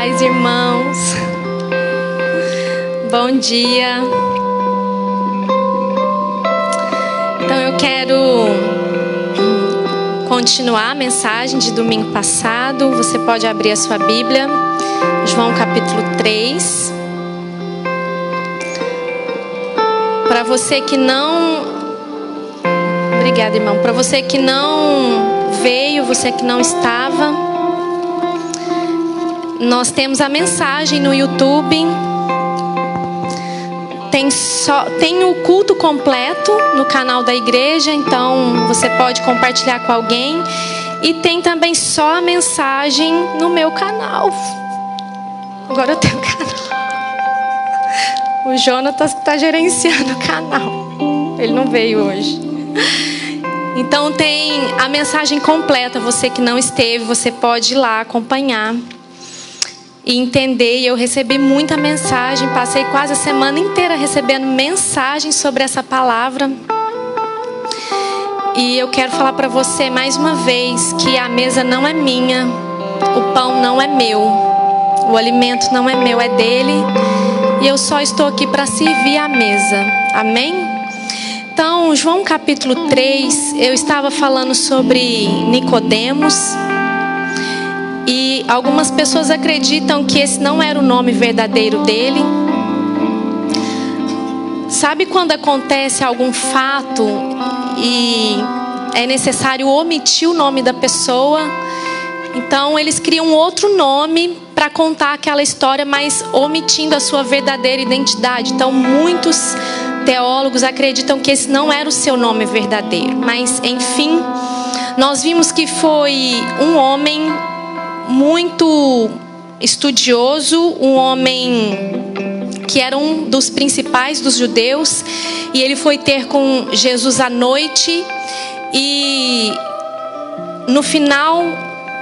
paz, irmãos. Bom dia. Então eu quero continuar a mensagem de domingo passado. Você pode abrir a sua Bíblia, João capítulo 3. Para você que não... Obrigada, irmão. Para você que não veio, você que não estava, nós temos a mensagem no YouTube. Tem o culto completo no canal da igreja, então você pode compartilhar com alguém. E tem também só a mensagem no meu canal. Agora eu tenho canal. O Jonatas está gerenciando o canal. Ele não veio hoje. Então tem a mensagem completa. Você que não esteve, você pode ir lá acompanhar e entender. Eu recebi muita mensagem, passei quase a semana inteira recebendo mensagens sobre essa palavra. E eu quero falar para você mais uma vez que a mesa não é minha, o pão não é meu, o alimento não é meu, é dele. E eu só estou aqui para servir a mesa. Amém? Então, João capítulo 3, eu estava falando sobre Nicodemos. E algumas pessoas acreditam que esse não era o nome verdadeiro dele. Sabe quando acontece algum fato e é necessário omitir o nome da pessoa? Então eles criam outro nome para contar aquela história, mas omitindo a sua verdadeira identidade. Então muitos teólogos acreditam que esse não era o seu nome verdadeiro. Mas enfim, nós vimos que foi um homem muito estudioso, um homem que era um dos principais dos judeus, e ele foi ter com Jesus à noite. E no final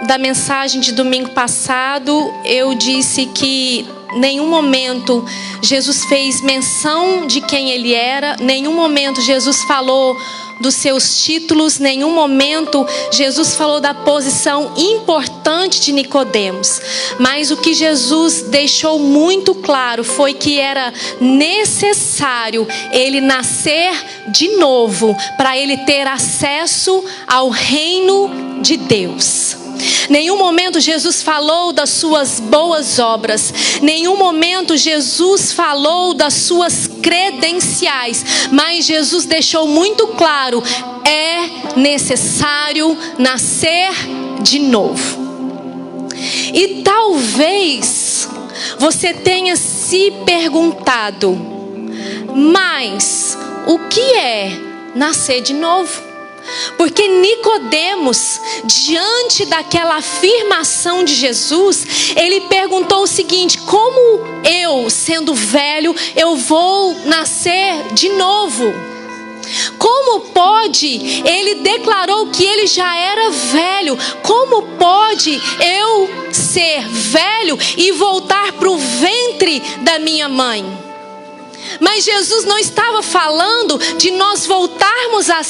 da mensagem de domingo passado, eu disse que nenhum momento Jesus fez menção de quem ele era, nenhum momento Jesus falou dos seus títulos, nenhum momento Jesus falou da posição importante de Nicodemos. Mas o que Jesus deixou muito claro foi que era necessário ele nascer de novo para ele ter acesso ao reino de Deus. Nenhum momento Jesus falou das suas boas obras. Nenhum momento Jesus falou das suas credenciais. Mas Jesus deixou muito claro: é necessário nascer de novo. E talvez você tenha se perguntado: mas o que é nascer de novo? Porque Nicodemos, diante daquela afirmação de Jesus, ele perguntou o seguinte: como eu, sendo velho, eu vou nascer de novo? Como pode? Ele declarou que ele já era velho. Como pode eu ser velho e voltar para o ventre da minha mãe? Mas Jesus não estava falando de nós voltarmos a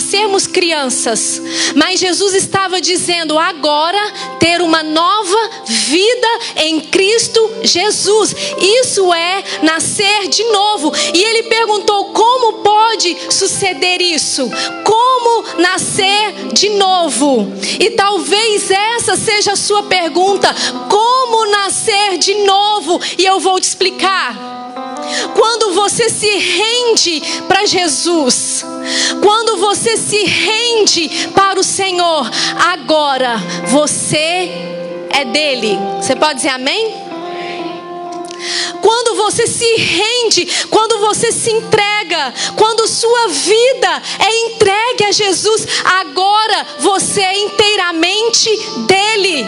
sermos crianças. Mas Jesus estava dizendo agora ter uma nova vida em Cristo Jesus. Isso é nascer de novo. E ele perguntou: como pode suceder isso? Como nascer de novo? E talvez essa seja a sua pergunta: como nascer de novo? E eu vou te explicar. Quando você se rende para Jesus, quando você se rende para o Senhor, agora você é dele. Você pode dizer amém? Quando você se rende, quando você se entrega, quando sua vida é entregue a Jesus, agora você é inteiramente dele.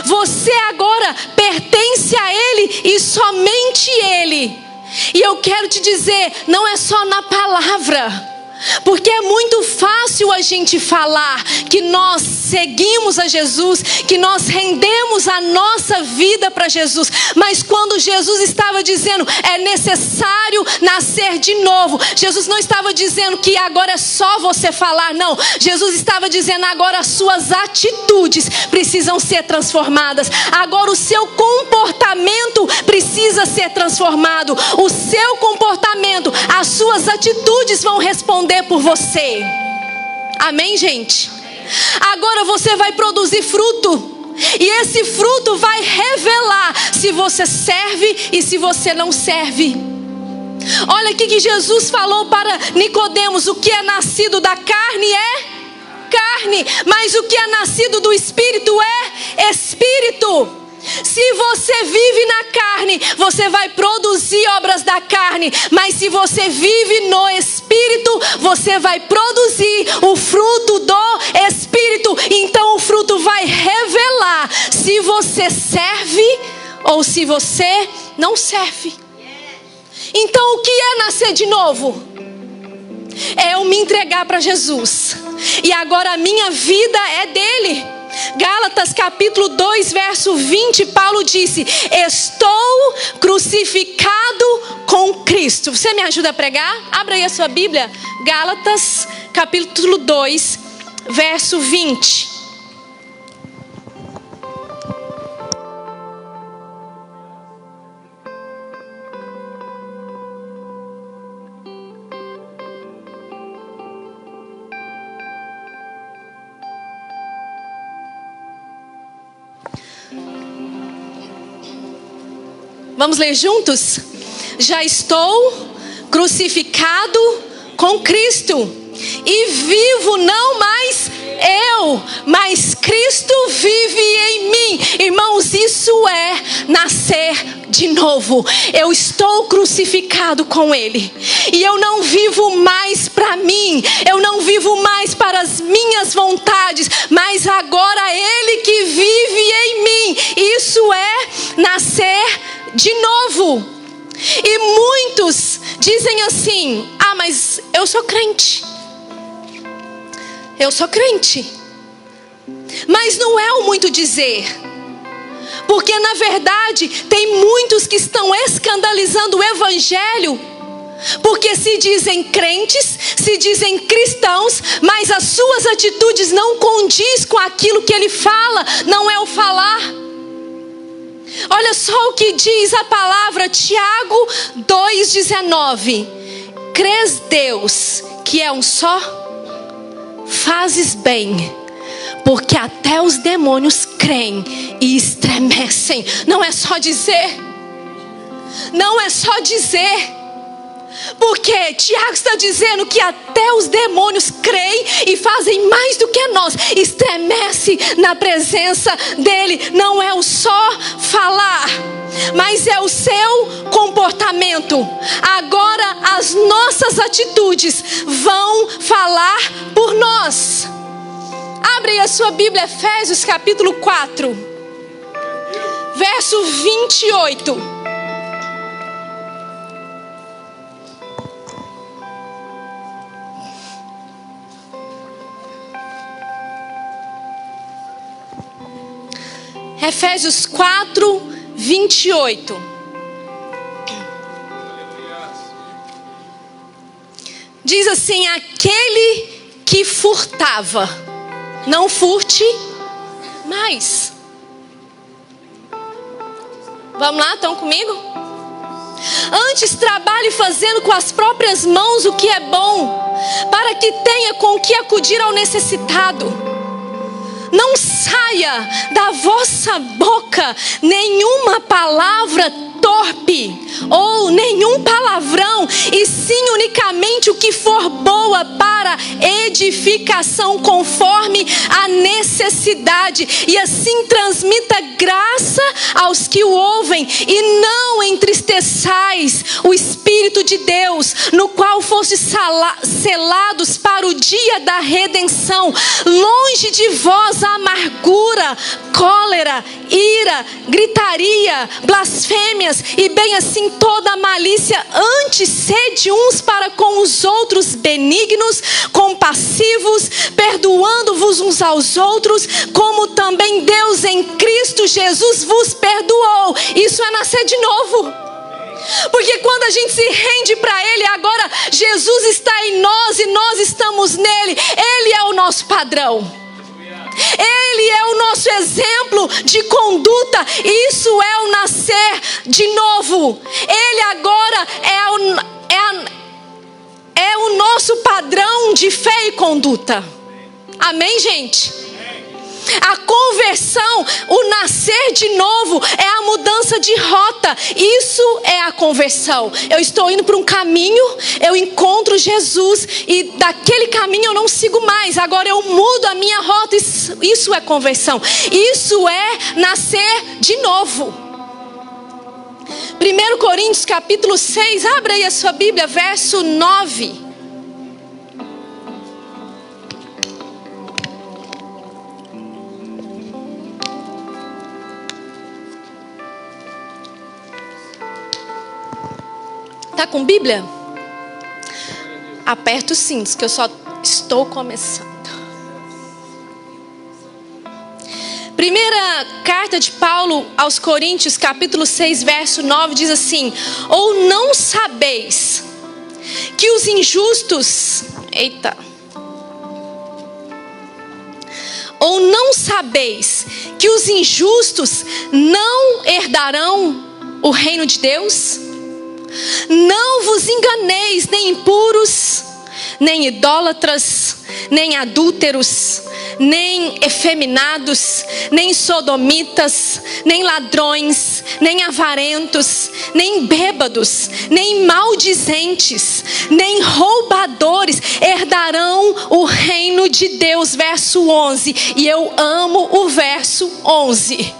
Você agora pertence a Ele e somente Ele. E eu quero te dizer, não é só na palavra, Porque é muito fácil a gente falar que nós seguimos a Jesus, que nós rendemos a nossa vida para Jesus. Mas quando Jesus estava dizendo, é necessário nascer de novo. Jesus não estava dizendo que agora é só você falar, não. Jesus estava dizendo, agora as suas atitudes precisam ser transformadas. Agora o seu comportamento precisa ser transformado. O seu comportamento, as suas atitudes vão responder por você. Amém, gente? Agora você vai produzir fruto. E esse fruto vai revelar se você serve e se você não serve. Olha aqui que Jesus falou para Nicodemos: o que é nascido da carne é carne, mas o que é nascido do Espírito é Espírito. Se você vive na carne, você vai produzir obras da carne. Mas se você vive no Espírito, você vai produzir o fruto do Espírito. Então o fruto vai revelar se você serve ou se você não serve. Então o que é nascer de novo? É eu me entregar para Jesus. E agora a minha vida é dele. Gálatas capítulo 2, verso 20, Paulo disse: estou crucificado com Cristo. Você me ajuda a pregar? Abra aí a sua Bíblia. Gálatas capítulo 2, verso 20. Vamos ler juntos? Já estou crucificado com Cristo, e vivo não mais eu, mas Cristo vive em mim. Irmãos, isso é nascer de novo. Eu estou crucificado com Ele, e eu não vivo mais para mim, eu não vivo mais para as minhas vontades, mas agora Ele que vive em mim. Isso é nascer de novo. E muitos dizem assim: ah, mas eu sou crente. Eu sou crente. Mas não é o muito dizer. Porque na verdade tem muitos que estão escandalizando o evangelho, porque se dizem crentes, se dizem cristãos, mas as suas atitudes não condiz com aquilo que ele fala. Não é o falar. Olha só o que diz a palavra, Tiago 2,19. Crês Deus que é um só? Fazes bem, porque até os demônios creem e estremecem. Não é só dizer. Não é só dizer. Porque Tiago está dizendo que até os demônios creem e fazem mais do que nós. Estremece na presença dele. Não é o só falar, mas é o seu comportamento. Agora as nossas atitudes vão falar por nós. Abre a sua Bíblia, Efésios capítulo 4, verso 28. Efésios 4, 28. Diz assim: aquele que furtava, não furte mais. Vamos lá, estão comigo? Antes trabalhe fazendo com as próprias mãos o que é bom, para que tenha com o que acudir ao necessitado. Não saia da vossa boca nenhuma palavra torpe ou nenhum palavrão, e sim unicamente o que for boa para edificação conforme a necessidade, e assim transmita graça aos que o ouvem, e não entristeçais o Espírito de Deus, no qual fostes selados para o dia da redenção. Longe de vós a amargura, cólera, ira, gritaria, blasfêmias E bem assim toda a malícia. Antes sede uns para com os outros benignos, compassivos, perdoando-vos uns aos outros, como também Deus em Cristo Jesus vos perdoou. Isso é nascer de novo. Porque quando a gente se rende para Ele, agora Jesus está em nós e nós estamos nele. Ele é o nosso padrão. Ele é o nosso exemplo de conduta. Isso é o nascer de novo. Ele agora é o nosso padrão de fé e conduta. Amém, gente? A conversão, o nascer de novo, é a mudança de rota. Isso é a conversão. Eu estou indo para um caminho, eu encontro Jesus e daquele caminho eu não sigo mais. Agora eu mudo a minha rota. Isso é conversão. Isso é nascer de novo. 1 Coríntios capítulo 6, abra aí a sua Bíblia, verso 9. Está com Bíblia? Aperta os cintos que eu só estou começando. Primeira carta de Paulo aos Coríntios, capítulo 6, verso 9, diz assim: ou não sabeis que os injustos... Ou não sabeis que os injustos não herdarão o reino de Deus? Não vos enganeis, nem impuros, nem idólatras, nem adúlteros, nem efeminados, nem sodomitas, nem ladrões, nem avarentos, nem bêbados, nem maldizentes, nem roubadores herdarão o reino de Deus. Verso 11. E eu amo o verso 11.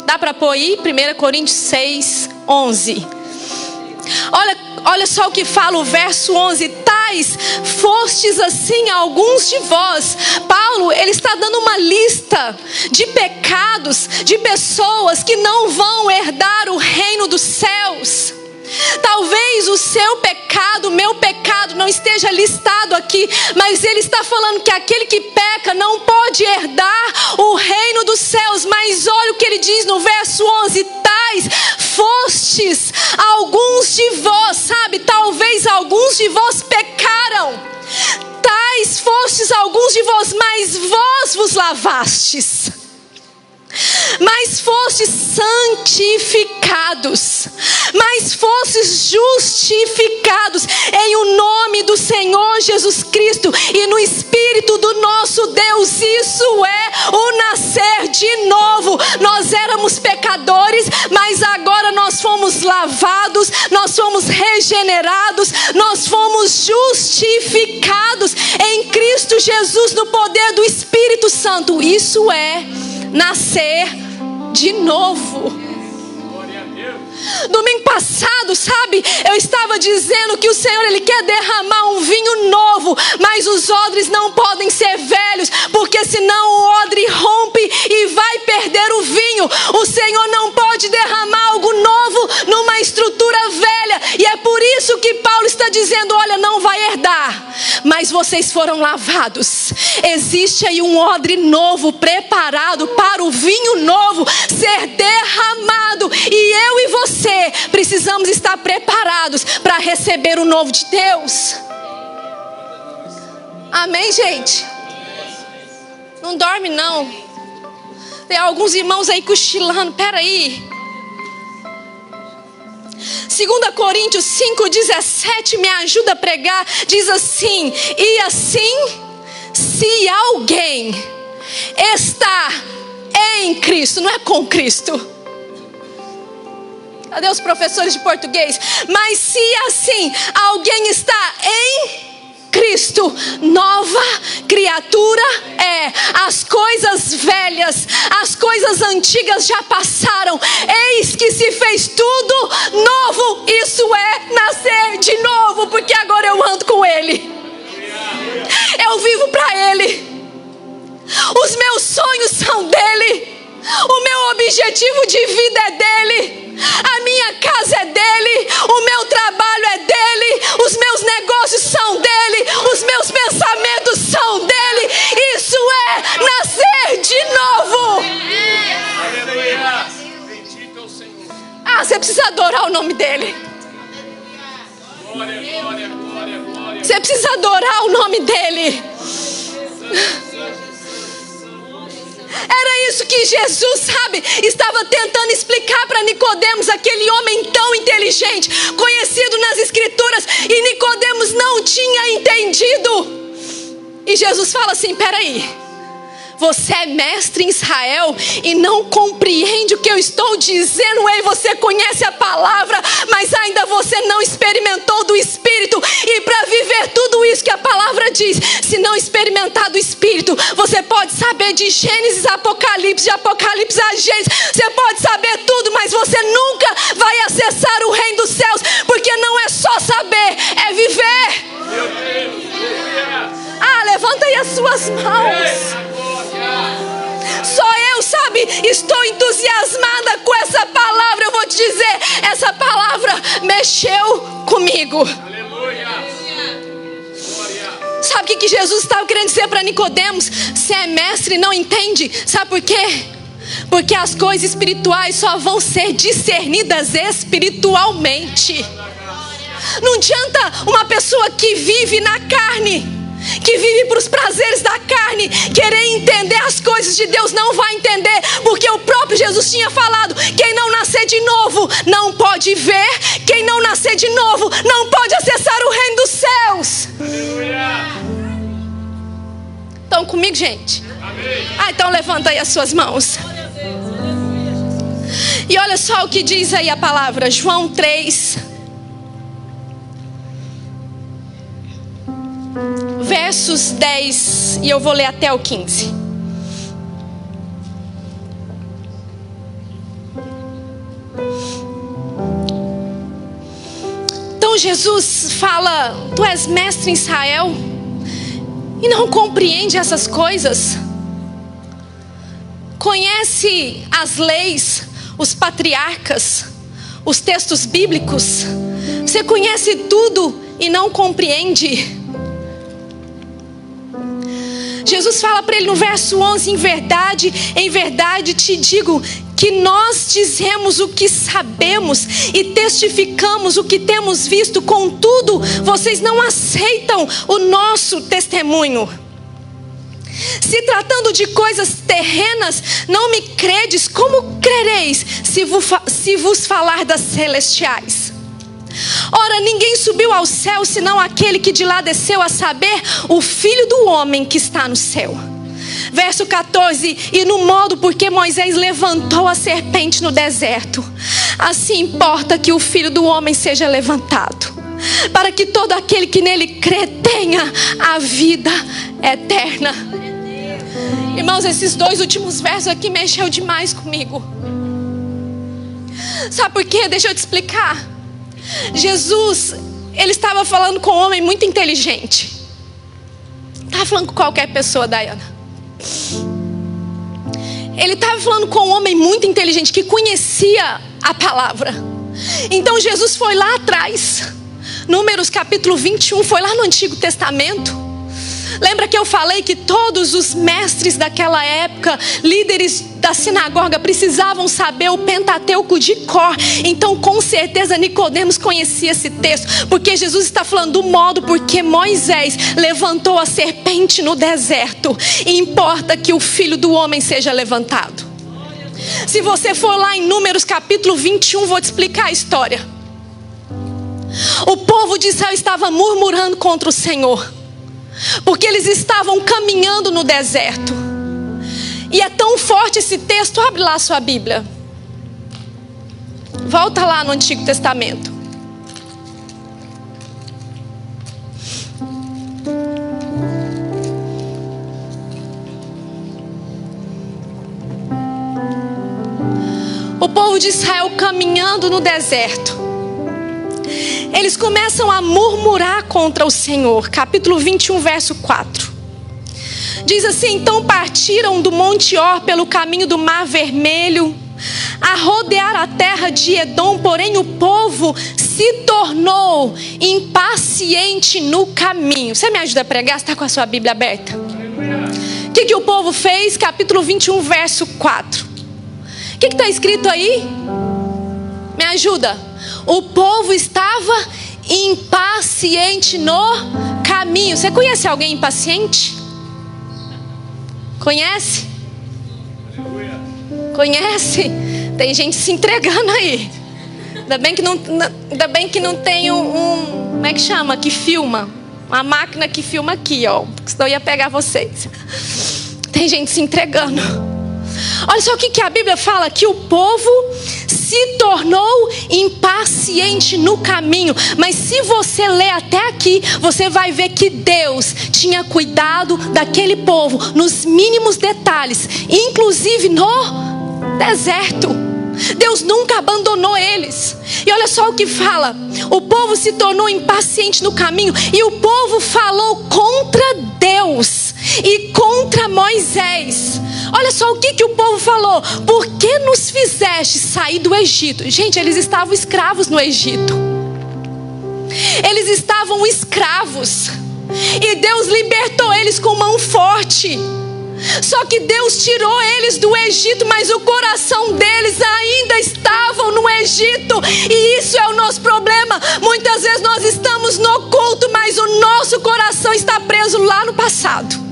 Dá para pôr aí? 1 Coríntios 6, 11. Olha só o que fala o verso 11. Tais fostes assim alguns de vós. Paulo, ele está dando uma lista de pecados, de pessoas que não vão herdar o reino dos céus. Talvez o seu pecado, o meu pecado não esteja listado aqui, mas ele está falando que aquele que peca não pode herdar o reino dos céus. Mas olha o que ele diz no verso 11: tais fostes alguns de vós, sabe? Talvez alguns de vós pecaram. Tais fostes alguns de vós, mas vós vos lavastes. Mas fostes santificados, mas fostes justificados em o nome do Senhor Jesus Cristo e no Espírito do nosso Deus. Isso é o nascer de novo. Nós éramos pecadores, mas agora nós fomos lavados, nós fomos regenerados, nós fomos justificados em Cristo Jesus no poder do Espírito Santo. Isso é nascer de novo. Domingo passado, sabe, eu estava dizendo que o Senhor, Ele quer derramar um vinho novo, mas os odres não podem ser velhos, porque senão o odre rompe e vai perder o vinho. O Senhor não pode derramar algo novo numa estrutura velha, e é por isso que Paulo está dizendo: olha, não vai herdar, mas vocês foram lavados. Existe aí um odre novo preparado para o vinho novo ser derramado, e eu e você precisamos estar preparados para receber o novo de Deus. Amém, gente? Não dorme não. Tem alguns irmãos aí cochilando. Peraí. 2 Coríntios 5,17 me ajuda a pregar. Diz assim: e assim, se alguém está em Cristo, não é com Cristo. Cadê os professores de português? Mas se assim alguém está em Cristo, nova criatura é. As coisas velhas, as coisas antigas já passaram, eis que se fez tudo novo. Isso é nascer de novo, porque agora eu ando com Ele, eu vivo para Ele, os meus sonhos são dele, o meu objetivo de vida é dele. A minha casa é dele, o meu trabalho é dele, os meus negócios são dele, os meus pensamentos são dele. Isso é nascer de novo. Aleluia. Bendito é o Senhor. Ah, você precisa adorar o nome dele. Glória, glória, glória, glória. Você precisa adorar o nome dele. Era isso que Jesus, sabe, estava tentando explicar para Nicodemos, aquele homem tão inteligente, conhecido nas Escrituras, e Nicodemos não tinha entendido. E Jesus fala assim: peraí, você é mestre em Israel e não compreende o que eu estou dizendo? Ei, você conhece a palavra, mas ainda você não experimentou do Espírito. E para viver tudo isso que a palavra diz, se não experimentar do Espírito, você pode saber de Gênesis a Apocalipse, de Apocalipse a Gênesis, você pode saber tudo, mas você nunca vai acessar o reino dos céus, porque não é só saber, é viver. Meu Deus. Ah, levanta aí as suas mãos. Só eu, sabe, estou entusiasmada com essa palavra. Eu vou te dizer, essa palavra mexeu comigo. Aleluia. Sabe o que Jesus estava querendo dizer para Nicodemos? Você é mestre e não entende. Sabe por quê? Porque as coisas espirituais só vão ser discernidas espiritualmente. Não adianta uma pessoa que vive na carne, que vive para os prazeres da carne, querer entender as coisas de Deus. Não vai entender, porque o próprio Jesus tinha falado: quem não nascer de novo não pode ver, quem não nascer de novo não pode acessar o reino dos céus. Aleluia. Estão comigo, gente? Amém. Ah, então levanta aí as suas mãos. E olha só o que diz aí a palavra, João 3, versos 10, e eu vou ler até o 15. Então Jesus fala: tu és mestre em Israel e não compreende essas coisas? Conhece as leis, os patriarcas, os textos bíblicos? Você conhece tudo e não compreende? Jesus fala para ele no verso 11: em verdade te digo que nós dizemos o que sabemos e testificamos o que temos visto, contudo vocês não aceitam o nosso testemunho. Se tratando de coisas terrenas, não me credes, como crereis se vos falar das celestiais? Ora, ninguém subiu ao céu senão aquele que de lá desceu, a saber, o Filho do Homem que está no céu. Verso 14: e no modo porque Moisés levantou a serpente no deserto, assim importa que o Filho do Homem seja levantado, para que todo aquele que nele crê tenha a vida eterna. Irmãos, esses dois últimos versos aqui mexeu demais comigo. Sabe por quê? Deixa eu te explicar. Jesus, ele estava falando com um homem muito inteligente. Estava falando com qualquer pessoa, Dayana. Ele estava falando com um homem muito inteligente, que conhecia a palavra. Então Jesus foi lá atrás, Números capítulo 21, foi lá no Antigo Testamento. Lembra que eu falei que todos os mestres daquela época, líderes da sinagoga, precisavam saber o Pentateuco de cor? Então com certeza Nicodemos conhecia esse texto, porque Jesus está falando do modo porque Moisés levantou a serpente no deserto, e importa que o Filho do Homem seja levantado. Se você for lá em Números capítulo 21, vou te explicar a história. O povo de Israel estava murmurando contra o Senhor, porque eles estavam caminhando no deserto. E é tão forte esse texto. Abre lá a sua Bíblia. Volta lá no Antigo Testamento. O povo de Israel caminhando no deserto, eles começam a murmurar contra o Senhor. Capítulo 21, verso 4. Diz assim: então partiram do Monte Or pelo caminho do Mar Vermelho, a rodear a terra de Edom, porém o povo se tornou impaciente no caminho. Você me ajuda a pregar? Você está com a sua Bíblia aberta? O que o povo fez? Capítulo 21, verso 4. O que está escrito aí? Me ajuda. O povo estava impaciente no caminho. Você conhece alguém impaciente? Conhece? Conhece? Tem gente se entregando aí. Ainda bem que não tem como é que chama? Que filma. Uma máquina que filma aqui, ó. Senão eu ia pegar vocês. Tem gente se entregando. Olha só o que a Bíblia fala. Que o povo se tornou impaciente no caminho. Mas se você ler até aqui, você vai ver que Deus tinha cuidado daquele povo nos mínimos detalhes, inclusive no deserto. Deus nunca abandonou eles. E olha só o que fala. O povo se tornou impaciente no caminho. E o povo falou contra Deus e contra Moisés. Olha só o que o povo falou. Por que nos fizeste sair do Egito? Gente, eles estavam escravos no Egito. Eles estavam escravos. E Deus libertou eles com mão forte. Só que Deus tirou eles do Egito, mas o coração deles ainda estavam no Egito. E isso é o nosso problema. Muitas vezes nós estamos no culto, mas o nosso coração está preso lá no passado.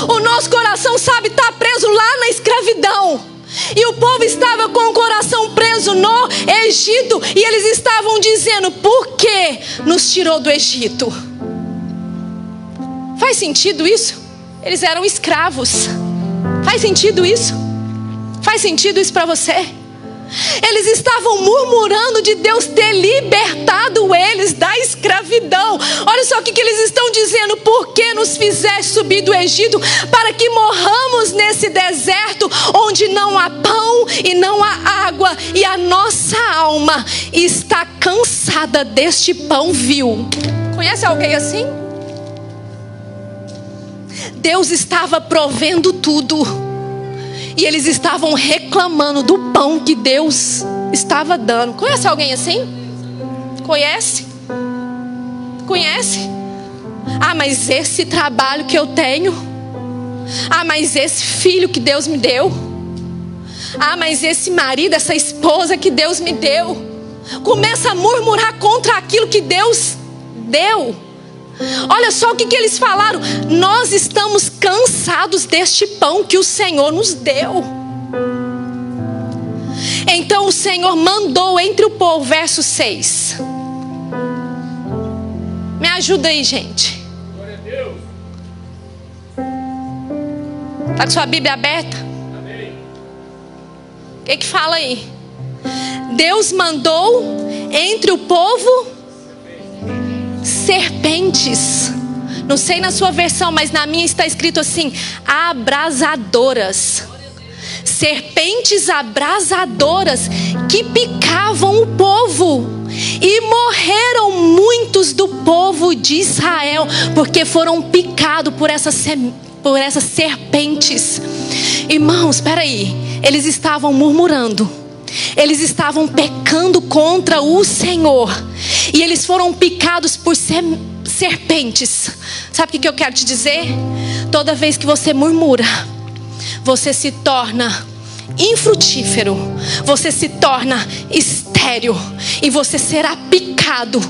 O nosso coração, sabe, está preso lá na escravidão. E o povo estava com o coração preso no Egito. E eles estavam dizendo: por que nos tirou do Egito? Faz sentido isso? Eles eram escravos. Faz sentido isso? Faz sentido isso para você? Eles estavam murmurando de Deus ter libertado eles da escravidão. Olha só o que eles estão dizendo. Por que nos fizeste subir do Egito para que morramos nesse deserto onde não há pão e não há água, e a nossa alma está cansada deste pão vil? Conhece alguém assim? Deus estava provendo tudo, e eles estavam reclamando do pão que Deus estava dando. Conhece alguém assim? Conhece? Conhece? Ah, mas esse trabalho que eu tenho. Ah, mas esse filho que Deus me deu. Ah, mas esse marido, essa esposa que Deus me deu. Começa a murmurar contra aquilo que Deus deu. Olha só o que eles falaram. Nós estamos cansados deste pão que o Senhor nos deu. Então o Senhor mandou entre o povo, verso 6. Me ajuda aí, gente. Glória a Deus. Está com sua Bíblia aberta? Amém. O que fala aí? Deus mandou entre o povo serpentes. Não sei na sua versão, mas na minha está escrito assim: abrasadoras. Serpentes abrasadoras que picavam o povo. E morreram muitos do povo de Israel, porque foram picados por essas serpentes. Irmãos, espera aí. Eles estavam murmurando. Eles estavam pecando contra o Senhor. E eles foram picados por serpentes. Sabe o que eu quero te dizer? Toda vez que você murmura, você se torna infrutífero. Você se torna estéril. E você será picado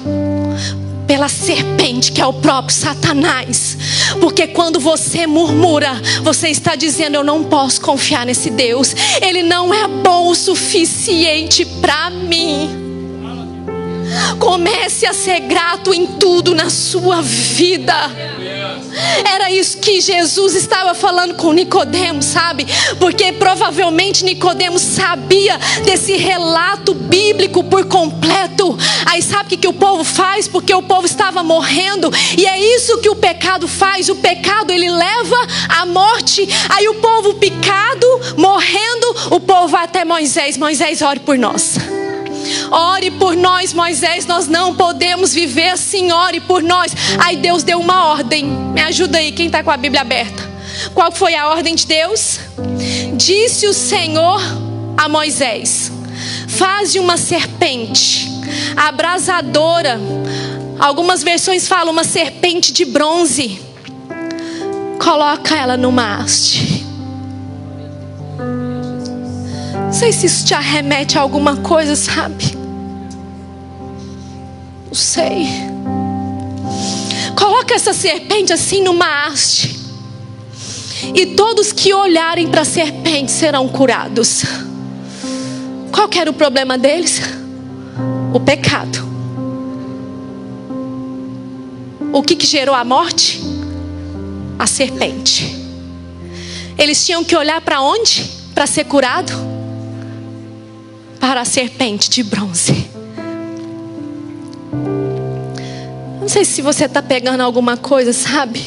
pela serpente, que é o próprio Satanás. Porque quando você murmura, você está dizendo: eu não posso confiar nesse Deus. Ele não é bom o suficiente para mim. Comece a ser grato em tudo na sua vida. Era isso que Jesus estava falando com Nicodemos, sabe? Porque provavelmente Nicodemos sabia desse relato bíblico por completo. Aí sabe o que o povo faz? Porque o povo estava morrendo. E é isso que o pecado faz. O pecado, ele leva à morte. Aí o povo picado, morrendo, o povo vai até Moisés: Moisés, ore por nós. Ore por nós, Moisés, nós não podemos viver assim, ore por nós. Aí Deus deu uma ordem. Me ajuda aí, quem está com a Bíblia aberta. Qual foi a ordem de Deus? Disse o Senhor a Moisés: faze uma serpente abrasadora. Algumas versões falam uma serpente de bronze. Coloca ela numa haste. Não sei se isso te arremete a alguma coisa, sabe? Não sei. Coloca essa serpente assim numa haste. E todos que olharem para a serpente serão curados. Qual que era o problema deles? O pecado. O que gerou a morte? A serpente. Eles tinham que olhar para onde? Para ser curado? Para a serpente de bronze. Não sei se você está pegando alguma coisa, sabe?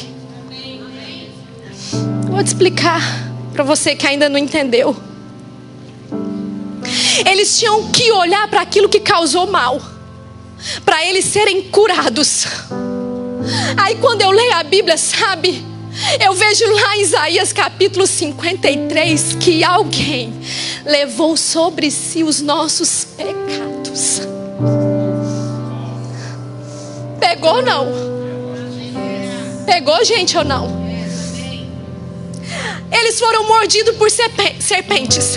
Vou te explicar para você que ainda não entendeu. Eles tinham que olhar para aquilo que causou mal, para eles serem curados. Aí quando eu leio a Bíblia, sabe, eu vejo lá em Isaías capítulo 53 que alguém levou sobre si os nossos pecados. Pegou não? Pegou, gente, ou não? Eles foram mordidos por serpentes.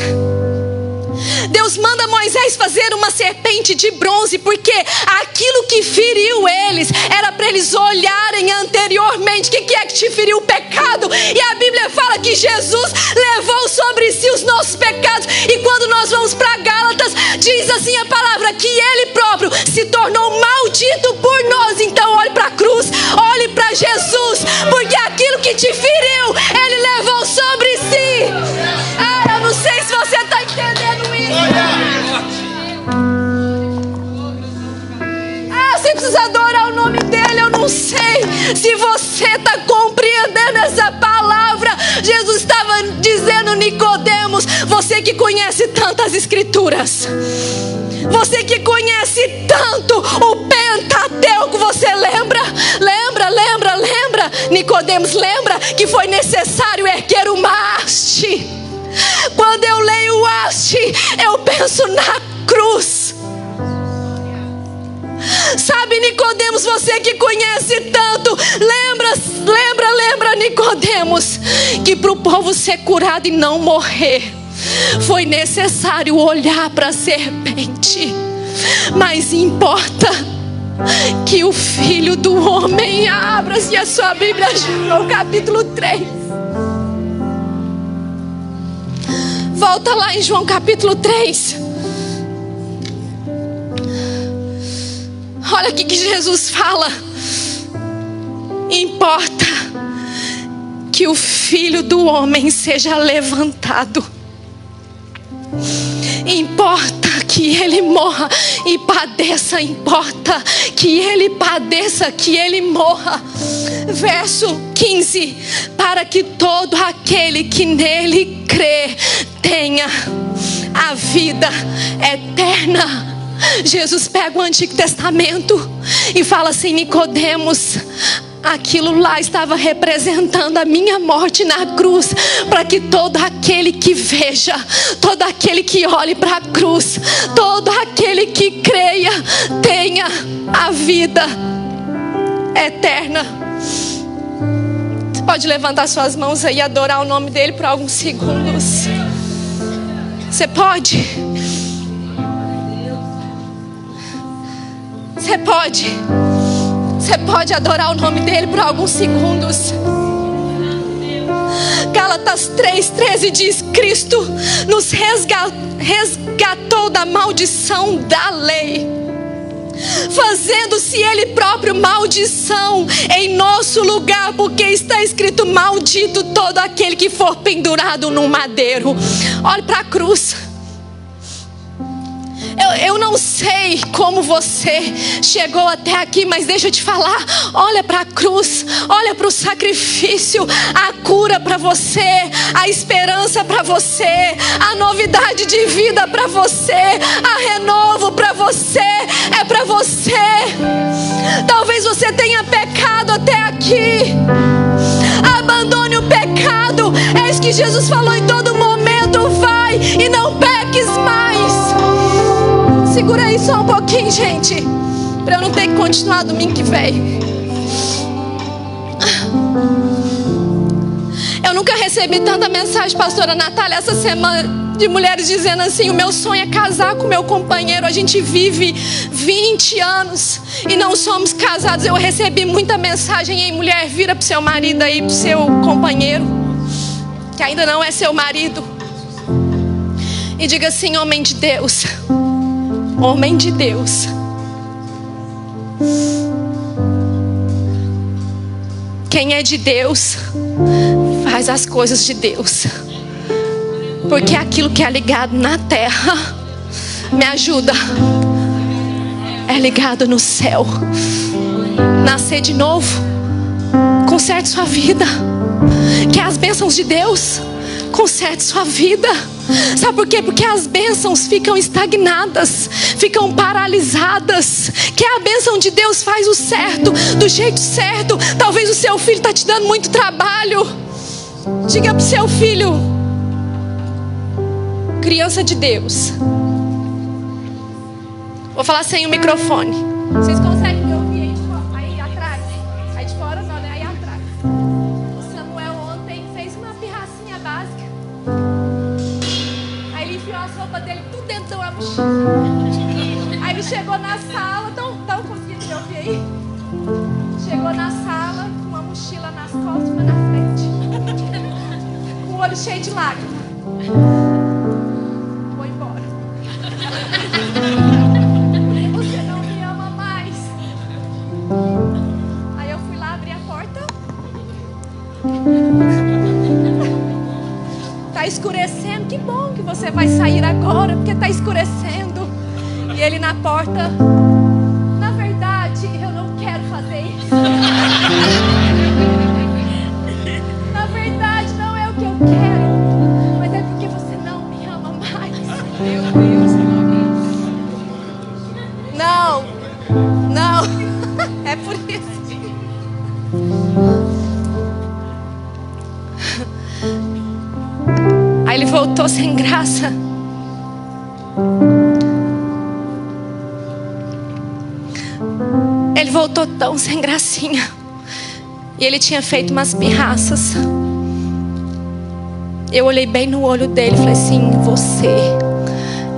Deus manda Moisés fazer uma serpente de bronze, porque aquilo que feriu eles era para eles olharem anteriormente. O que é que te feriu? O pecado. E a Bíblia fala que Jesus levou sobre si os nossos pecados. E quando nós vamos para Gálatas, diz assim a palavra, que Ele próprio se tornou maldito por nós. Então olhe para a cruz, olhe para Jesus, porque aquilo que te feriu, Ele levou sobre si. Eu não sei se você está entendendo isso. Você precisa adorar o nome dele. Eu não sei se você está compreendendo essa palavra. Jesus estava dizendo, Nicodemos, você que conhece tantas escrituras, você que conhece tanto o Pentateuco, você lembra? Nicodemos, lembra que foi necessário erguer uma haste? Quando eu leio haste, eu penso na cruz. Sabe, Nicodemos, você que conhece tanto, lembra, Nicodemos, que para o povo ser curado e não morrer, foi necessário olhar para a serpente. Mas importa que o Filho do Homem, abra-se a sua Bíblia, João capítulo 3. Volta lá em João capítulo 3. Olha aqui que Jesus fala. Importa que o Filho do Homem seja levantado. Importa que Ele morra e padeça. Importa que Ele padeça, que Ele morra. Verso 15. Para que todo aquele que nele crê tenha a vida eterna. Jesus pega o Antigo Testamento e fala assim, Nicodemos, aquilo lá estava representando a minha morte na cruz, para que todo aquele que veja, todo aquele que olhe para a cruz, todo aquele que creia, tenha a vida eterna. Você pode levantar suas mãos aí e adorar o nome dele por alguns segundos? Você pode? Você pode adorar o nome dele por alguns segundos. Gálatas 3:13 diz, Cristo nos resgatou da maldição da lei, fazendo-se Ele próprio maldição em nosso lugar, porque está escrito, maldito todo aquele que for pendurado no madeiro. Olhe para a cruz. Eu não sei como você chegou até aqui, mas deixa eu te falar. Olha para a cruz, olha para o sacrifício, a cura para você, a esperança para você, a novidade de vida para você, a renovo para você, é para você. Talvez você tenha pecado até aqui. Abandone o pecado. É isso que Jesus falou em todo momento. filho, vai e não peques mais. Segura aí só um pouquinho, gente, para eu não ter que continuar domingo que vem. Eu nunca recebi tanta mensagem, pastora Natália, essa semana, de mulheres dizendo assim: o meu sonho é casar com meu companheiro. A gente vive 20 anos e não somos casados. Eu recebi muita mensagem: ei, mulher, vira pro seu marido aí, pro seu companheiro, que ainda não é seu marido, e diga assim: homem de Deus, homem de Deus, quem é de Deus faz as coisas de Deus, porque aquilo que é ligado na terra, me ajuda, é ligado no céu. Nascer de novo, conserte sua vida. Quer as bênçãos de Deus? Conserte sua vida. Sabe por quê? Porque as bênçãos ficam estagnadas, ficam paralisadas. Quer a bênção de Deus? Faz o certo, do jeito certo. Talvez o seu filho está te dando muito trabalho. Diga pro seu filho: criança de Deus. Vou falar sem o microfone. Vocês conseguem me ouvir aí de fora? Aí atrás? Aí de fora não, né? Aí atrás. O Samuel ontem fez uma pirracinha básica. Aí ele enfiou as roupas dele tudo dentro de uma mochila. Aí ele chegou na sala. Estão conseguindo me ouvir aí? Chegou na sala com uma mochila nas costas e uma na frente. Com o olho cheio de lágrimas. Vou embora. Você não me ama mais. Aí eu fui lá abrir a porta. Tá escurecendo. Que bom que você vai sair agora, porque tá escurecendo. E ele na porta: na verdade, eu não quero fazer isso. Na verdade, não é o que eu quero, mas é porque você não me ama mais. Meu Deus. Não, é por isso. Aí ele voltou sem graça. Ele voltou tão sem gracinha. E ele tinha feito umas pirraças. Eu olhei bem no olho dele e falei assim: você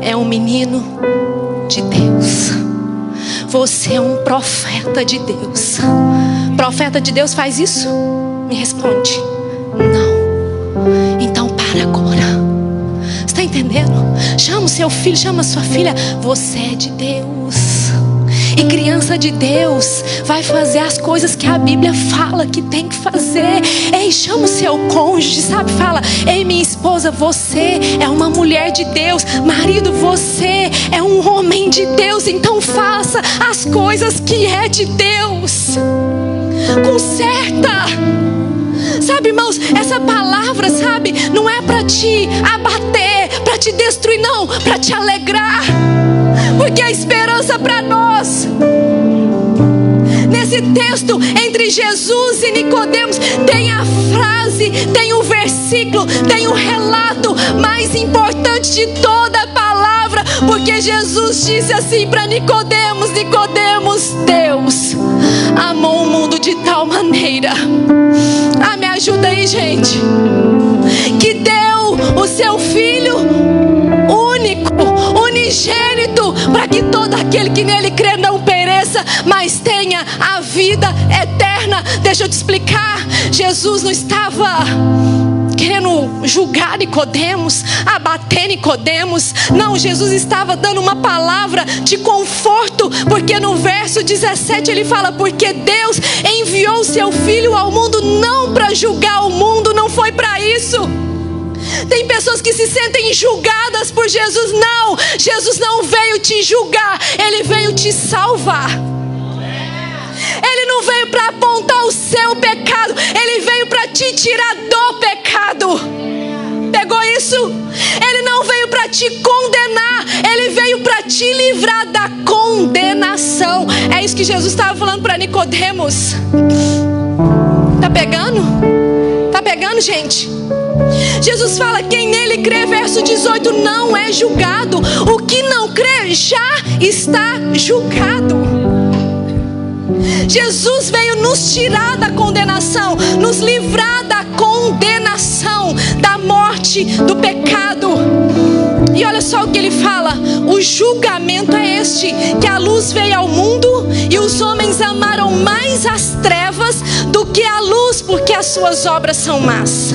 é um menino de Deus. Você é um profeta de Deus. Profeta de Deus faz isso? Me responde: não. Então para agora. Você está entendendo? Chama o seu filho, chama a sua filha. Você é de Deus. E criança de Deus vai fazer as coisas que a Bíblia fala que tem que fazer. Ei, chama o seu cônjuge, sabe? Fala: ei, minha esposa, você é uma mulher de Deus. Marido, você é um homem de Deus. Então faça as coisas que é de Deus. Conserta. Sabe, irmãos, essa palavra, sabe, não é para te abater, para te destruir, não, para te alegrar. Porque a esperança para nós, nesse texto entre Jesus e Nicodemos, tem a frase, tem o versículo, tem o relato mais importante de toda a palavra. Porque Jesus disse assim para Nicodemos: Nicodemos, Deus amou o mundo de tal maneira. Me ajuda aí, gente. Que deu o seu Filho único, unigênito, para que todo aquele que nele crê não pereça, mas tenha a vida eterna. Deixa eu te explicar. Jesus não estava querendo julgar Nicodemos, abater Nicodemos. Não, Jesus estava dando uma palavra de conforto, porque no verso 17 ele fala: porque Deus enviou o seu Filho ao mundo não para julgar o mundo. Não foi para isso. Tem pessoas que se sentem julgadas por Jesus. Não, Jesus não veio te julgar, Ele veio te salvar. Ele não veio para apontar o seu pecado, Ele veio para te tirar do pecado. Pegou isso? Ele não veio para te condenar, Ele veio para te livrar da condenação. É isso que Jesus estava falando para Nicodemos. Tá pegando? Tá pegando, gente? Jesus fala: quem nele crê, verso 18, não é julgado. O que não crê já está julgado. Jesus veio nos tirar da condenação, nos livrar da condenação, da morte, do pecado. E olha só o que ele fala: o julgamento é este, que a luz veio ao mundo e os homens amaram mais as trevas do que a luz, porque as suas obras são más.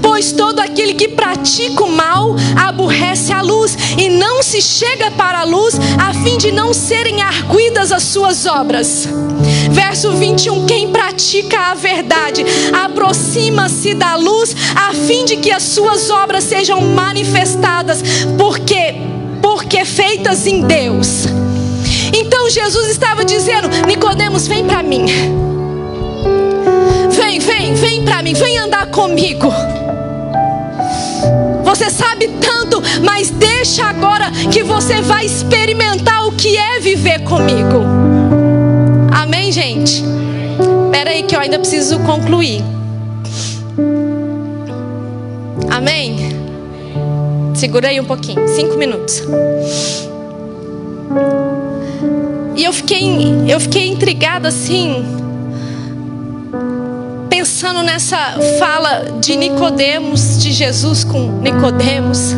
Pois todo aquele que pratica o mal aborrece a luz e não se chega para a luz, a fim de não serem arguidas as suas obras. Verso 21, quem pratica a verdade aproxima-se da luz, a fim de que as suas obras sejam manifestadas, porque feitas em Deus. Então Jesus estava dizendo: Nicodemos, vem para mim. Vem para mim, vem andar comigo. Você sabe tanto, mas deixa agora que você vai experimentar o que é viver comigo. Amém, gente? Espera aí que eu ainda preciso concluir. Amém? Segura aí um pouquinho, 5 minutos. E eu fiquei intrigada assim, pensando nessa fala de Nicodemos, de Jesus com Nicodemos.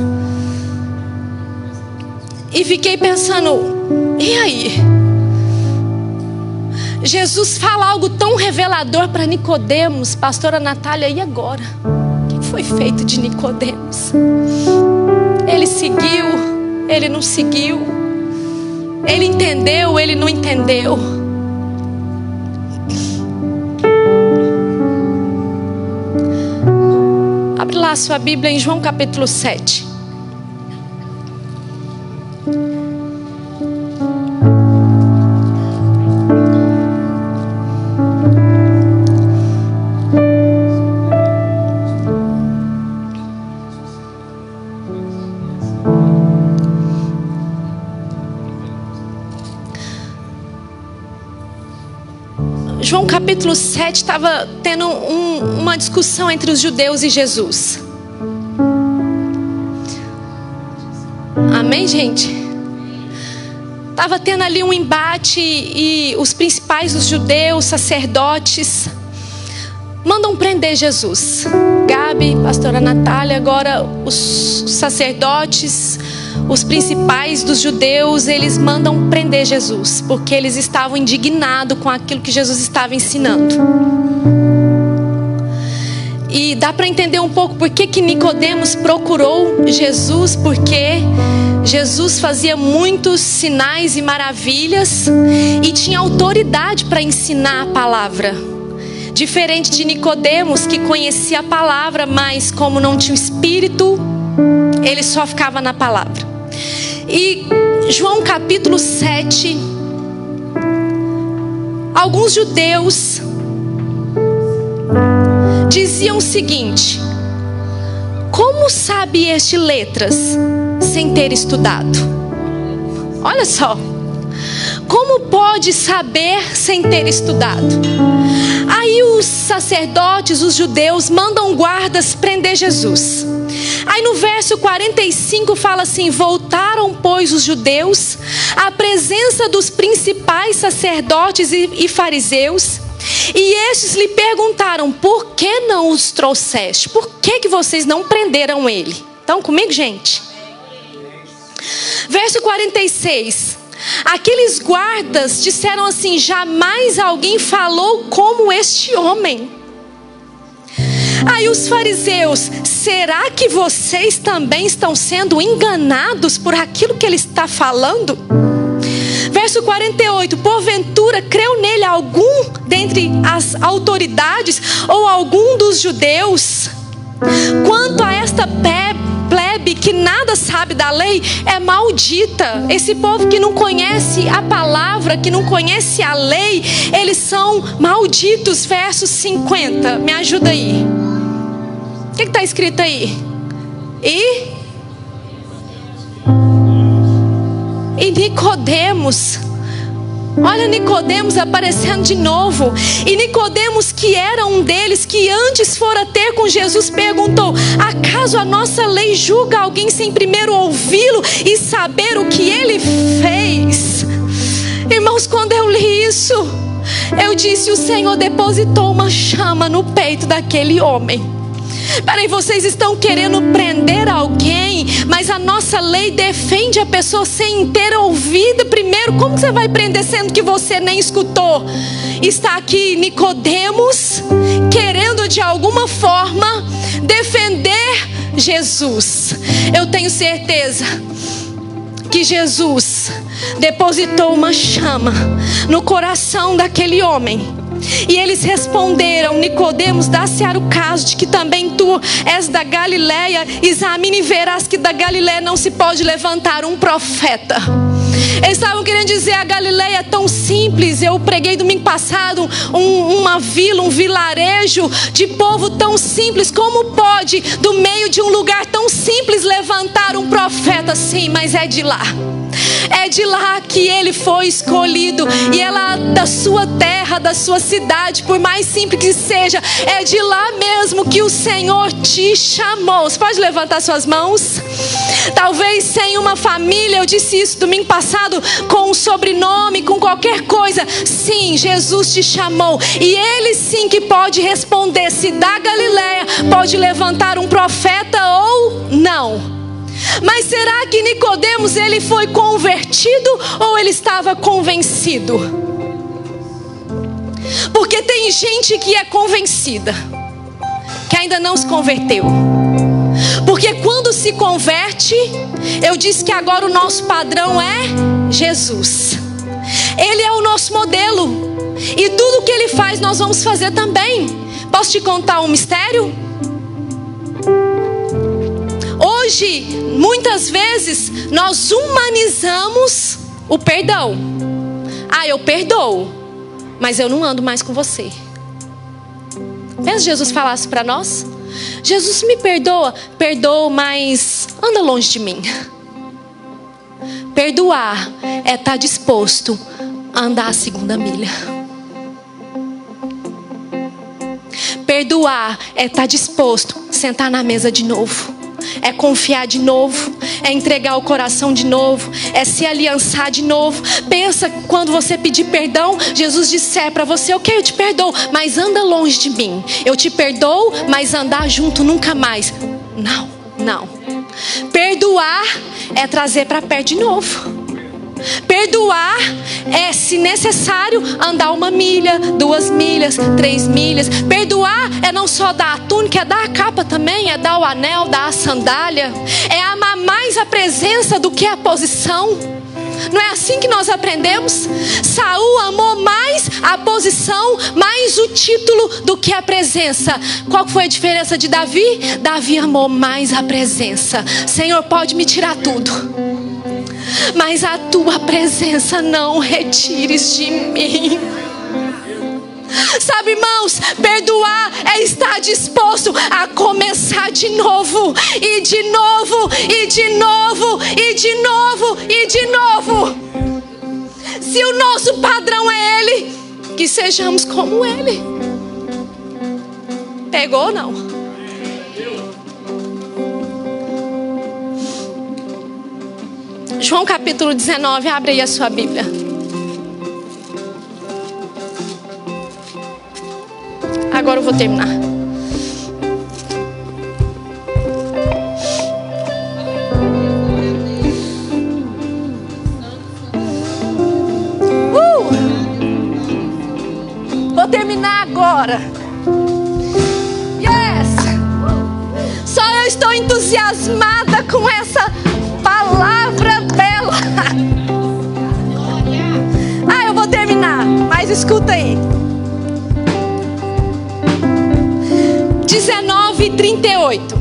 E fiquei pensando: e aí? Jesus fala algo tão revelador para Nicodemos, pastora Natália, e agora? O que foi feito de Nicodemos? Ele seguiu, ele não seguiu? Ele entendeu, ele não entendeu? Abre lá a sua Bíblia em João capítulo 7. João capítulo 7 estava tendo uma discussão entre os judeus e Jesus. Amém, gente? Estava tendo ali um embate e os principais dos judeus, sacerdotes, mandam prender Jesus. Gabi, pastora Natália, agora os sacerdotes, os principais dos judeus, eles mandam prender Jesus, porque eles estavam indignados com aquilo que Jesus estava ensinando. E dá para entender um pouco por que Nicodemos procurou Jesus, porque Jesus fazia muitos sinais e maravilhas e tinha autoridade para ensinar a palavra. Diferente de Nicodemos, que conhecia a palavra, mas como não tinha o Espírito, ele só ficava na palavra. E João capítulo 7, alguns judeus diziam o seguinte: como sabe este letras sem ter estudado? Olha só, como pode saber sem ter estudado? Aí os sacerdotes, os judeus, mandam guardas prender Jesus. Aí no verso 45 fala assim: voltaram, pois, os judeus à presença dos principais sacerdotes e fariseus, e estes lhe perguntaram: por que não os trouxeste? Por que vocês não prenderam ele? Estão comigo, gente? Verso 46. Aqueles guardas disseram assim: jamais alguém falou como este homem. Aí os fariseus: será que vocês também estão sendo enganados por aquilo que ele está falando? Verso 48, porventura creu nele algum dentre as autoridades ou algum dos judeus? Quanto a esta plebe que nada sabe da lei, é maldita. Esse povo que não conhece a palavra, que não conhece a lei, eles são malditos. Verso 50, me ajuda aí. O que está escrito aí? E Nicodemos, Olha Nicodemos aparecendo de novo. E Nicodemos, que era um deles, que antes fora ter com Jesus, perguntou: acaso a nossa lei julga alguém sem primeiro ouvi-lo e saber o que ele fez? Irmãos, quando eu li isso, eu disse: o Senhor depositou uma chama no peito daquele homem. Peraí, vocês estão querendo prender alguém, mas a nossa lei defende a pessoa sem ter ouvido primeiro. Como você vai prender sendo que você nem escutou? Está aqui Nicodemos querendo de alguma forma defender Jesus. Eu tenho certeza que Jesus depositou uma chama no coração daquele homem. E eles responderam: Nicodemos, dá-se o caso de que também tu és da Galileia? Examine e verás que da Galileia não se pode levantar um profeta. Eles estavam querendo dizer: a Galileia é tão simples. Eu preguei domingo passado uma vila, um vilarejo de povo tão simples. Como pode do meio de um lugar tão simples levantar um profeta? Sim, mas é de lá. É de lá que ele foi escolhido. E é lá da sua terra, da sua cidade, por mais simples que seja, é de lá mesmo que o Senhor te chamou. Você pode levantar suas mãos? Talvez sem uma família, eu disse isso domingo passado, com um sobrenome, com qualquer coisa. Sim, Jesus te chamou. E ele sim que pode responder se da Galileia pode levantar um profeta ou não. Mas será que Nicodemos, ele foi convertido ou ele estava convencido? Porque tem gente que é convencida, que ainda não se converteu. Porque quando se converte, eu disse que agora o nosso padrão é Jesus. Ele é o nosso modelo. E tudo que ele faz nós vamos fazer também. Posso te contar um mistério? Hoje, muitas vezes, nós humanizamos o perdão. Ah, eu perdoo, mas eu não ando mais com você. Pensa se Jesus falasse para nós: Jesus, me perdoa, perdoo, mas anda longe de mim. Perdoar é estar disposto a andar a segunda milha. Perdoar é estar disposto a sentar na mesa de novo. É confiar de novo, é entregar o coração de novo, é se aliançar de novo. Pensa, quando você pedir perdão, Jesus disser para você: ok, eu te perdoo, mas anda longe de mim. Eu te perdoo, mas andar junto nunca mais. Não, não. Perdoar é trazer para perto de novo. Perdoar é, se necessário, andar 1 milha, 2 milhas, 3 milhas. Perdoar é não só dar a túnica, é dar a capa também, é dar o anel, dar a sandália. É amar mais a presença do que a posição. Não é assim que nós aprendemos? Saul amou mais a posição, mais o título do que a presença. Qual foi a diferença de Davi? Davi amou mais a presença. Senhor, pode me tirar tudo, mas a tua presença não retires de mim. Sabe, irmãos, perdoar é estar disposto a começar de novo, e de novo, e de novo, e de novo, e de novo. Se o nosso padrão é Ele, que sejamos como Ele. Pegou ou não? João capítulo 19, abre aí a sua Bíblia. Agora eu vou terminar. Vou terminar agora. Yes! Só eu estou entusiasmada com essa palavra bela. Ah, eu vou terminar, mas escuta aí. 19:38.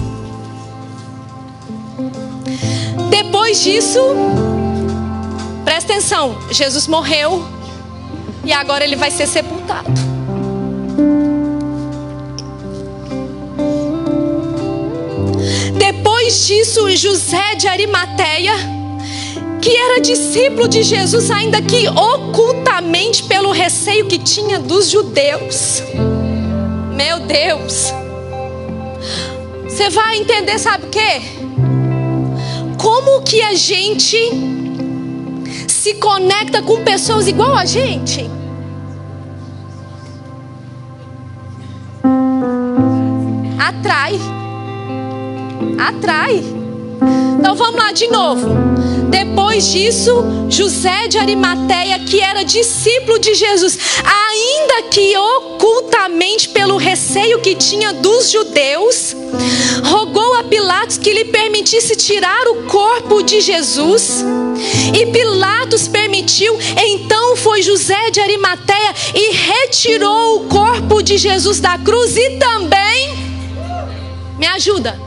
Depois disso, presta atenção, Jesus morreu e agora ele vai ser sepultado. Depois disso, José de Arimateia, que era discípulo de Jesus, ainda que ocultamente, pelo receio que tinha dos judeus. Meu Deus. Você vai entender, sabe o quê? Como que a gente se conecta com pessoas igual a gente? Atrai. Então vamos lá de novo. Depois disso, José de Arimateia, que era discípulo de Jesus, ainda que ocultamente pelo receio que tinha dos judeus, rogou a Pilatos que lhe permitisse tirar o corpo de Jesus. E Pilatos permitiu. Então foi José de Arimateia e retirou o corpo de Jesus da cruz. E também, me ajuda,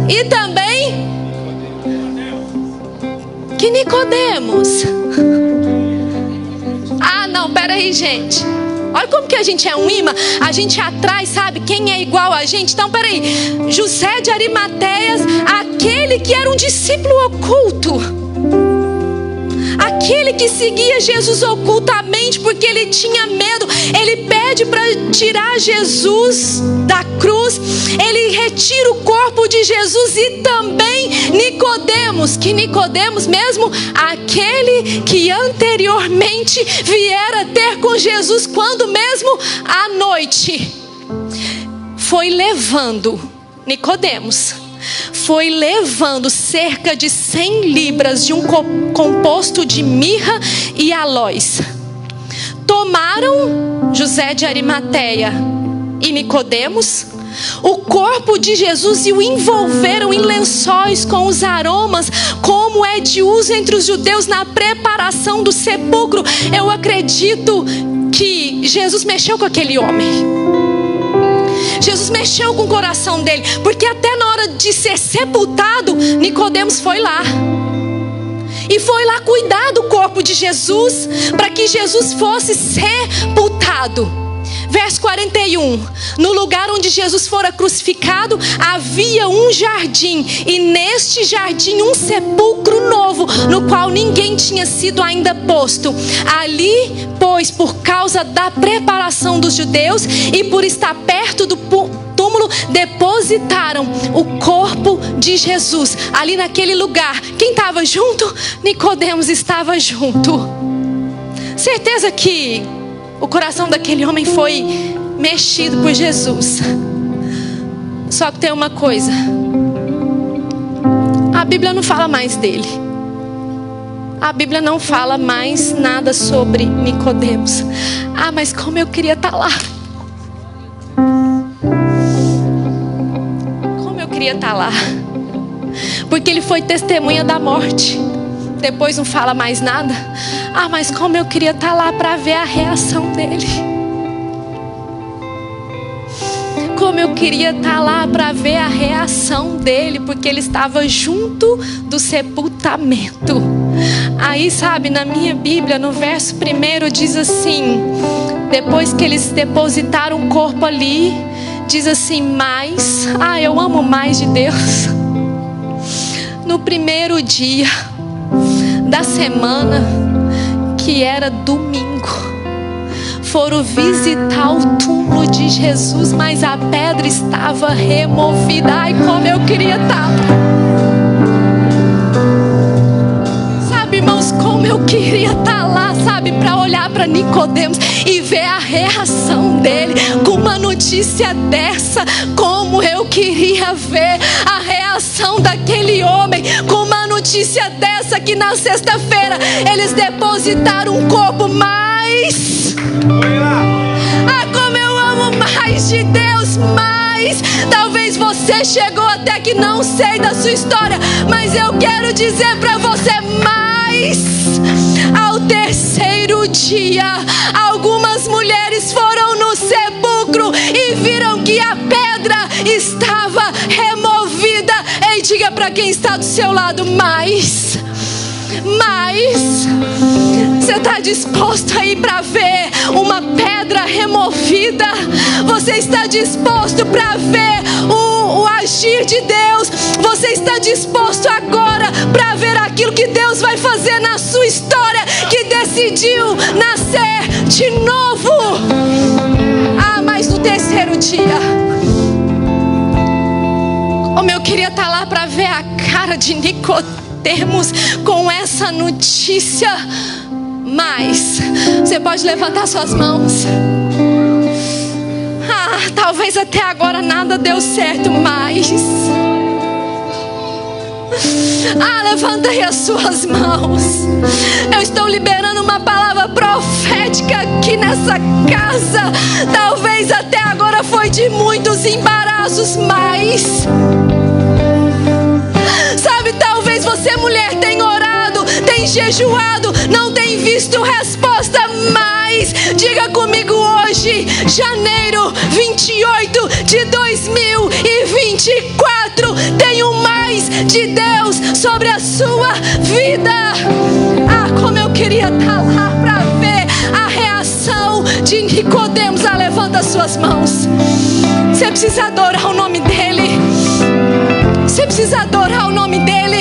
e também que Nicodemos. Ah, não, peraí, gente. Olha como que a gente é um imã. A gente atrai, sabe, quem é igual a gente. Então, peraí. José de Arimateias, aquele que era um discípulo oculto, aquele que seguia Jesus ocultamente porque ele tinha medo, ele pede para tirar Jesus da cruz. Ele retira o corpo de Jesus. E também Nicodemos. Que Nicodemos mesmo? Aquele que anteriormente viera ter com Jesus, quando mesmo? À noite. Foi levando, Nicodemos foi levando cerca de 100 libras de um composto de mirra e aloés. Tomaram José de Arimateia e Nicodemos o corpo de Jesus e o envolveram em lençóis com os aromas, como é de uso entre os judeus na preparação do sepulcro. Eu acredito que Jesus mexeu com aquele homem. Jesus mexeu com o coração dele, porque até na hora de ser sepultado, Nicodemos foi lá. E foi lá cuidar do corpo de Jesus, para que Jesus fosse sepultado. Verso 41. No lugar onde Jesus fora crucificado, havia um jardim, e neste jardim um sepulcro novo, no qual ninguém tinha sido ainda posto. Ali, pois, por causa da preparação dos judeus e por estar perto do túmulo, depositaram o corpo de Jesus ali naquele lugar. Quem estava junto? Nicodemos estava junto. Certeza que o coração daquele homem foi mexido por Jesus. Só que tem uma coisa: a Bíblia não fala mais dele. A Bíblia não fala mais nada sobre Nicodemos. Ah, mas como eu queria estar lá. Como eu queria estar lá. Porque ele foi testemunha da morte. Depois não fala mais nada. Ah, mas como eu queria estar lá para ver a reação dele. Como eu queria estar lá para ver a reação dele, porque ele estava junto do sepultamento. Aí, sabe, na minha Bíblia, no verso 1 diz assim: depois que eles depositaram o corpo ali, diz assim: mas, eu amo mais de Deus. No primeiro dia da semana, que era domingo, foram visitar o túmulo de Jesus, mas a pedra estava removida. Ai, como eu queria estar. Sabe, irmãos, como eu queria estar lá, sabe, para olhar para Nicodemos e ver a reação dele com uma notícia dessa. Como eu queria ver a reação daquele homem com uma notícia dessa, que na sexta-feira eles depositaram um corpo. Mas como eu amo mais de Deus. Mas talvez você chegou até aqui, não sei da sua história, mas eu quero dizer para você: mas ao terceiro dia, algumas mulheres foram no sepulcro e viram que a pedra estava removida. Ei, diga para quem está do seu lado: mas você está disposto a ir para ver uma pedra removida? Você está disposto para ver o agir de Deus? Você está disposto agora para ver aquilo que Deus vai fazer na sua história, que decidiu nascer de novo. Mas no terceiro dia, como eu queria estar lá para ver a cara de Nicodemos com essa notícia. Mas você pode levantar suas mãos. Talvez até agora nada deu certo, mas levanta aí as suas mãos. Eu estou liberando uma palavra profética aqui nessa casa. Talvez até agora foi de muitos embaraços, mas sabe, talvez você, mulher, tem orado, tem jejuado, não tem visto resposta, mas diga comigo hoje, janeiro 28 de 2024, tem um mais de Deus sobre a sua vida. Como eu queria estar lá para ver a reação de Nicodemos. Levanta as suas mãos. Você precisa adorar o nome dele. Você precisa adorar o nome dele.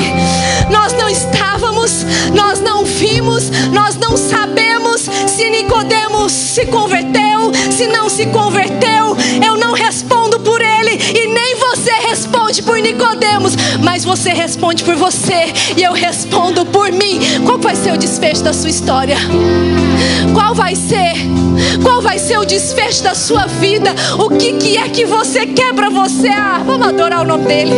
Nós não estávamos, nós não vimos, nós não sabemos se Nicodemos se converteu, se não se converteu. Eu não respondo por ele e nem você responde por Nicodemos, mas você responde por você e eu respondo por mim. Qual vai ser o desfecho da sua história? Qual vai ser o desfecho da sua vida? O que é que você quer para você? Vamos adorar o nome dele.